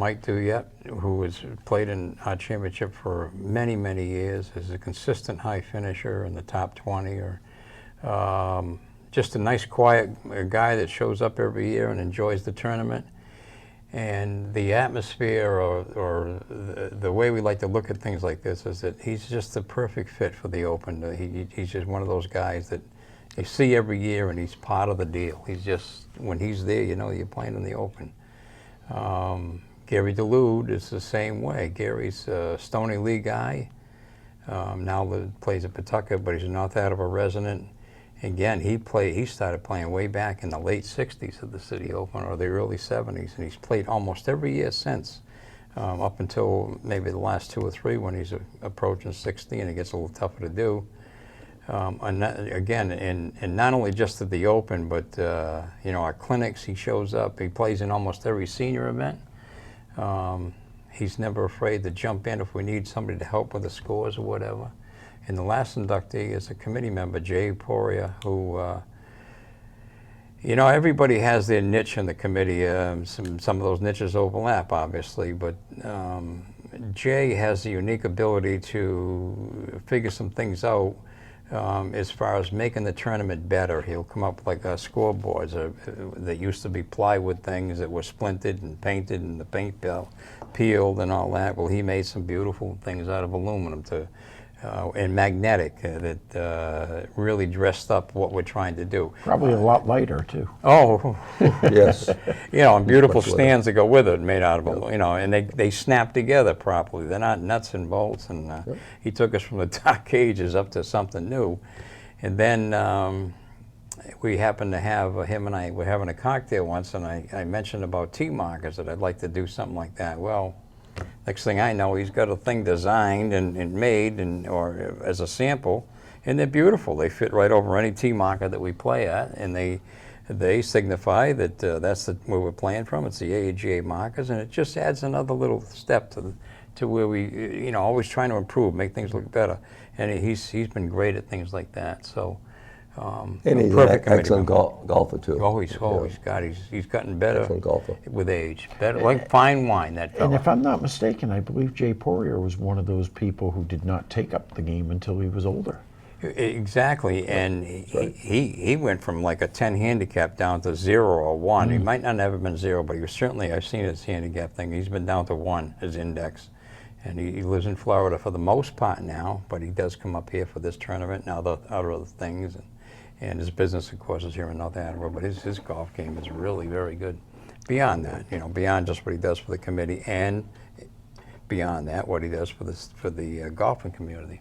Mike Duyet, who has played in our championship for many, many years, is a consistent high finisher in the top 20, or just a nice, quiet guy that shows up every year and enjoys the tournament. And the atmosphere, or the way we like to look at things like this, is that he's just the perfect fit for the Open. He's just one of those guys that you see every year, and he's part of the deal. He's just, when he's there, you know you're playing in the Open. Gary DeLude is the same way. Gary's a Stony Lee guy. Now plays at Pawtucket, but he's a North Attleboro resident. Again, he started playing way back in the late 60s at the City Open, or the early 70s, and he's played almost every year since, up until maybe the last 2 or 3 when he's approaching 60 and it gets a little tougher to do. And that, again, and not only just at the Open, but you know, our clinics, he shows up. He plays in almost every senior event. He's never afraid to jump in if we need somebody to help with the scores or whatever. And the last inductee is a committee member, Jay Poria, who, you know, everybody has their niche in the committee. Some of those niches overlap, obviously, but Jay has the unique ability to figure some things out as far as making the tournament better. He'll come up with like scoreboards that used to be plywood things that were splintered and painted and the paint peeled and all that. Well, he made some beautiful things out of aluminum and magnetic that really dressed up what we're trying to do. Probably a lot lighter too. Oh, yes. You know, and beautiful stands that go with it, made out of, you know, and they snap together properly. They're not nuts and bolts. And he took us from the dark ages up to something new. And then we happened to have, him and I were having a cocktail once, and I mentioned about tee markers, that I'd like to do something like that. Well, next thing I know, he's got a thing designed and made, or as a sample, and they're beautiful. They fit right over any tee marker that we play at, and they signify that that's where we're playing from. It's the AAGA markers, and it just adds another little step to where we, you know, always trying to improve, make things look better. And he's been great at things like that. So. And he's an excellent golfer too. Oh, he's gotten better with age. Better, like fine wine, that fella. And if I'm not mistaken, I believe Jay Poirier was one of those people who did not take up the game until he was older. Exactly, and he went from like a 10 handicap down to 0 or 1. He might not have ever been 0, but he was certainly, I've seen his handicap thing, he's been down to 1, his index. And he lives in Florida for the most part now, but he does come up here for this tournament and other things. And his business, of course, is here in North Attleboro, but his golf game is really very good. Beyond that, you know, beyond just what he does for the committee, and beyond that, what he does for the golfing community.